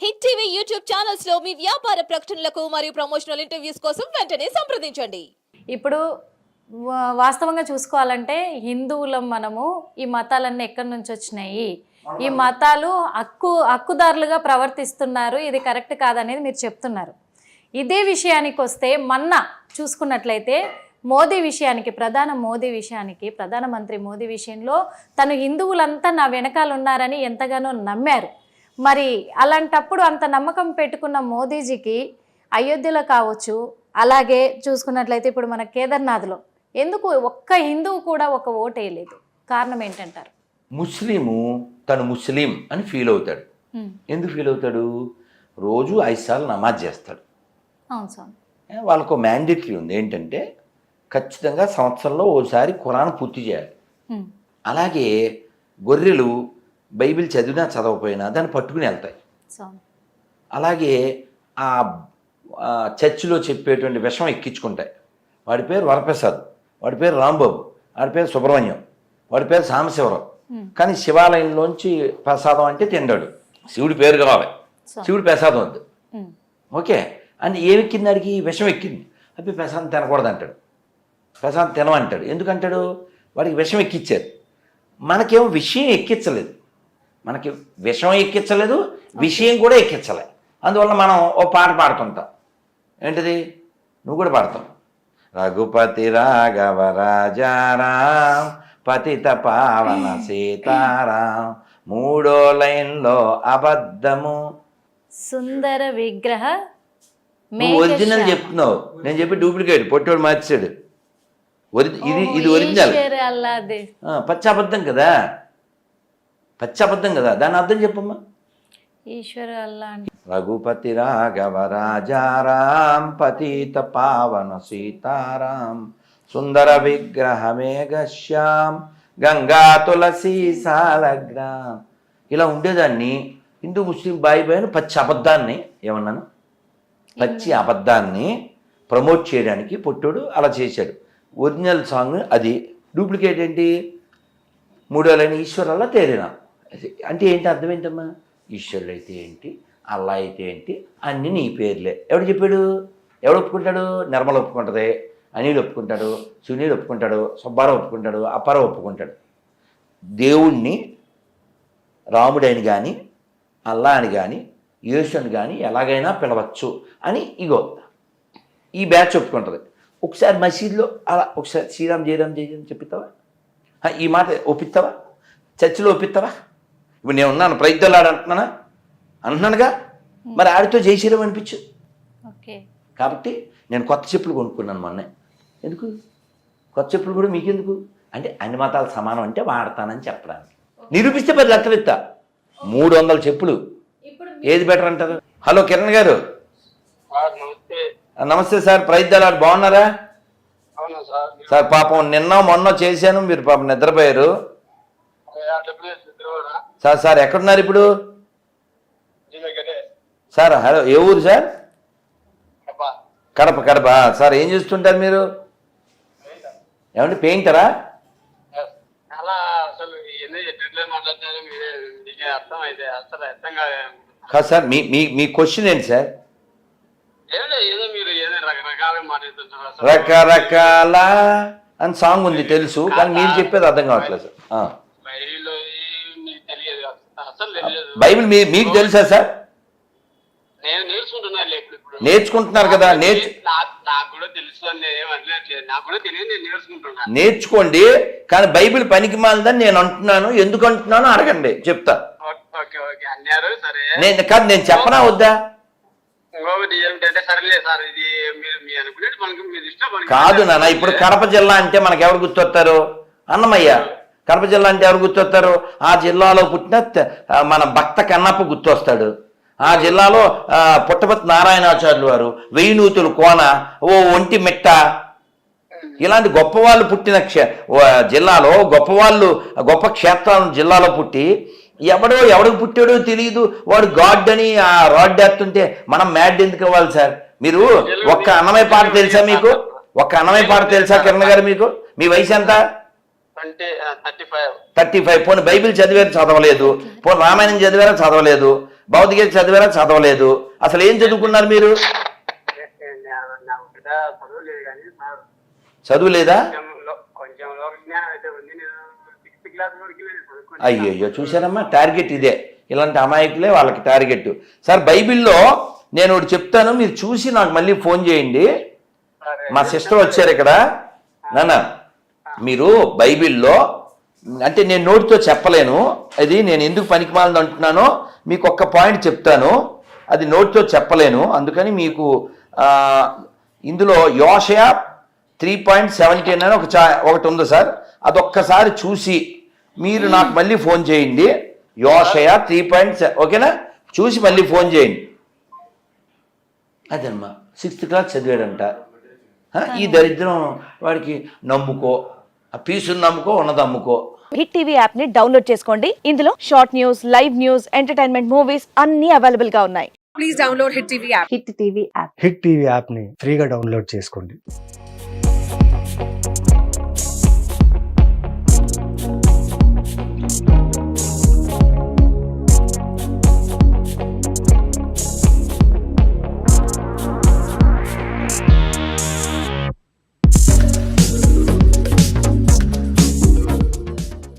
Hit TV YouTube channels లో మీ వ్యాపార ప్రకటనలకు మరియు ప్రమోషనల్ ఇంటర్వ్యూస్ కోసం వెంటనే సంప్రదించండి. ఇప్పుడు వాస్తవంగా చూసుకోవాలంటే హిందువులం మనము. ఈ మతాలన్నీ ఎక్కడి నుంచి వచ్చినాయి, ఈ మతాలు హక్కుదారులుగా ప్రవర్తిస్తున్నారు, ఇది కరెక్ట్ కాదనేది మీరు చెప్తున్నారు. ఇదే విషయానికి వస్తే మొన్న చూసుకున్నట్లయితే మోదీ విషయానికి, ప్రధానమంత్రి మోదీ విషయంలో తను హిందువులంతా నా వెనకాల ఉన్నారని ఎంతగానో నమ్మారు. మరి అలాంటప్పుడు అంత నమ్మకం పెట్టుకున్న మోదీజీకి అయోధ్యలో కావచ్చు, అలాగే చూసుకున్నట్లయితే ఇప్పుడు మన కేదార్నాథ్లో ఎందుకు ఒక్క హిందువు కూడా ఒక ఓటు వేయలేదు? కారణం ఏంటంటారు? ముస్లిము తను ముస్లిం అని ఫీల్ అవుతాడు. ఎందుకు ఫీల్ అవుతాడు? రోజు 5 సార్లు నమాజ్ చేస్తాడు. అవును సార్. వాళ్ళకు మ్యాండేటరీ ఉంది ఏంటంటే ఖచ్చితంగా సంవత్సరంలో ఓసారి ఖురాన్ పూర్తి చేయాలి. అలాగే గొర్రెలు బైబిల్ చదివినా చదవకపోయినా దాన్ని పట్టుకుని వెళ్తాయి. అలాగే ఆ చర్చిలో చెప్పేటువంటి విషం ఎక్కించుకుంటాయి. వాడి పేరు వరప్రసాద్, వాడి పేరు రాంబాబు, వాడి పేరు సుబ్రహ్మణ్యం, వాడి పేరు సాంబశివరావు. కానీ శివాలయంలోంచి ప్రసాదం అంటే తిండాడు. శివుడి పేరు కావాలి, శివుడి ప్రసాదం వద్దు. ఓకే అని ఏమెక్కింది? అడిగి విషం ఎక్కింది. అప్పుడు ప్రసాదం తినకూడదు అంటాడు, ప్రసాదం తినమంటాడు. ఎందుకంటాడు? వాడికి విషం ఎక్కిచ్చారు. మనకేమో విషయం ఎక్కించలేదు, మనకి విషం ఎక్కించలేదు, విషయం కూడా ఎక్కించలేదు. అందువల్ల మనం ఓ పాట పాడుతుంటాం. ఏంటిది? నువ్వు కూడా పాడతావు. రఘుపతి రాఘవ రాజారాం పతిత పావన సీతారాం, 3వ లైన్లో అబద్ధము సుందర విగ్రహ. నువ్వు ఒరిజినల్ చెప్తున్నావు, నేను చెప్పి డూప్లికేట్ పొట్టోడు మార్చాడు. ఇది ఒరిజినల్, పచ్చాబద్ధం కదా, పచ్చాబద్ధం కదా. దాని అర్థం చెప్పమ్మా. ఈశ్వర అల్లా. రఘుపతి రాఘవ రాజారాం పతిత పావన సీతారాం, సుందర విగ్రహ మేఘశ్యాం గంగా తులసి సాలగ్రాం. ఇలా ఉండేదాన్ని హిందూ ముస్లిం బాయి బాయిని పచ్చి అబద్ధాన్ని, ఏమన్నాను, పచ్చి అబద్ధాన్ని ప్రమోట్ చేయడానికి పొట్టుడు అలా చేశాడు. ఒరిజినల్ సాంగ్ అది, డూప్లికేట్ ఏంటి? 3వ లైన్ ఈశ్వరల్లా తేరినా అంటే ఏంటి? అర్థం ఏంటమ్మా? ఈశ్వరుడు అయితే ఏంటి, అల్లా అయితే ఏంటి, అన్నీ నీ పేర్లే. ఎవడు చెప్పాడు? ఎవడు ఒప్పుకుంటాడు? నిర్మల ఒప్పుకుంటుంది, అనిల్ ఒప్పుకుంటాడు, సునీల్ ఒప్పుకుంటాడు, సుబ్బారావు ఒప్పుకుంటాడు, అప్పారావు ఒప్పుకుంటాడు. దేవుణ్ణి రాముడని కానీ అల్లా అని కానీ యేసుని కానీ ఎలాగైనా పిలవచ్చు అని ఇగో ఈ బ్యాచ్ ఒప్పుకుంటుంది. ఒకసారి మసీదులో అలా ఒకసారి శ్రీరామ్ జయరామ్ జయ చెప్పిస్తావా? ఈ మాట ఒప్పిస్తావా? చర్చిలో ఒప్పిస్తావా? ఇప్పుడు నేను ఉన్నాను, ప్రయత్నాలు అంటున్నానుగా, మరి ఆడితో జై శ్రీరామ్ అనిపించు. కాబట్టి నేను కొత్త చెప్పులు కొనుక్కున్నాను మొన్నే. ఎందుకు కొత్త చెప్పులు కూడా మీకెందుకు అంటే అన్ని మతాలు సమానం అంటే వాడతానని చెప్పడానికి. నిరూపిస్తే 10 లక్షలు ఇస్తా. 300 చెప్పులు, ఏది బెటర్ అంటారు? హలో కిరణ్ గారు. నమస్తే సార్, ప్రయత్నాలు బాగున్నారా సార్? పాపం నిన్న మొన్న చేశాను, మీరు పాపం నిద్రపోయారు సార్. సార్ ఎక్కడున్నారు ఇప్పుడు సార్? హలో, ఏ ఊరు సార్? కడప. కడప సార్. ఏం చేస్తుంటారు మీరు? ఏమంటే పెయింటరా? కాదు సార్, మీ క్వశ్చన్ ఏంటి సార్? రకరకాల అని సాంగ్ ఉంది తెలుసు, కానీ మీరు చెప్పేది అర్థం కావట్లేదు సార్. బైబిల్ మీకు తెలుసా సార్? నేర్చుకుంటున్నారు కదా, నేర్చుకోండి. కానీ బైబిల్ పనికి మాలదని నేను అంటున్నాను. ఎందుకు అంటున్నానో అడగండి, చెప్తా. నేను చెప్పనా వద్దా? కాదు నాన్న, ఇప్పుడు కడప జిల్లా అంటే మనకు ఎవరు గుర్తొస్తారు? అన్నమయ్య. కడప జిల్లా అంటే ఎవరు గుర్తొస్తారు? ఆ జిల్లాలో పుట్టిన మన భక్త కన్నప్ప గుర్తొస్తాడు. ఆ జిల్లాలో పుట్టపర్తి నారాయణాచార్యులు వారు, 1000 నూతులు కోన, ఓ ఒంటి మిట్ట, ఇలాంటి గొప్పవాళ్ళు పుట్టిన జిల్లాలో, గొప్ప క్షేత్రాలను జిల్లాలో పుట్టి ఎవడికి పుట్టాడో తెలియదు, వాడు గాడ్ అని ఆ రాడ్ ఎత్తుంటే మనం మ్యాడ్ ఎందుకు అవ్వాలి సార్? మీరు ఒక్క అన్నమయ్య పాట తెలుసా మీకు? ఒక్క అన్నమయ్య పాట తెలుసా కిరణ్ గారు మీకు? మీ వయసు ఎంత? 35. పోనీ బైబిల్ చదివారు చదవలేదు, పోనీ రామాయణం చదివారా చదవలేదు, భౌతికత చదివారా? చదవలేదు. అసలు ఏం చదువుకున్నారు మీరు? నాకు పెద్ద చదువు లేదు కానీ సార్ చదువు లేదా? కొంచెం లోక జ్ఞానం అయితే ఉంది. నేను 6th క్లాస్ వరకు నేను చదువుకున్నాను. అయ్యో చూసారమ్మా, టార్గెట్ ఇదే. ఇలాంటి అమాయకులే వాళ్ళకి టార్గెట్. సార్ బైబిల్లో నేను ఒకటి చెప్తాను, మీరు చూసి నాకు మళ్ళీ ఫోన్ చేయండి. మా సిస్టర్ వచ్చారు ఇక్కడ. నాన్న మీరు బైబిల్లో, అంటే నేను నోటితో చెప్పలేను, అది నేను ఎందుకు పనికిమాలని అంటున్నానో మీకు ఒక్క పాయింట్ చెప్తాను, అది నోటితో చెప్పలేను. అందుకని మీకు ఇందులో యోషయా 3:17 అని ఒకటి ఉంది సార్, అదొక్కసారి చూసి మీరు నాకు మళ్ళీ ఫోన్ చేయండి. యోషయా 3:7 ఓకేనా? చూసి మళ్ళీ ఫోన్ చేయండి. అదమ్మా 6th క్లాస్ చదివాడంట. ఈ దరిద్రం వాడికి నమ్ముకో, ఆ పీసుని నమ్ముకో, ఉన్నది అమ్ముకో. హిట్ టీవీ యాప్ ని డౌన్లోడ్ చేసుకోండి. ఇందులో short news, live news, entertainment movies అన్ని అవైలబుల్ గా ఉన్నాయి. Please download Hit TV app. Hit TV app. Hit TV యాప్ని ఫ్రీగా డౌన్లోడ్ చేసుకోండి.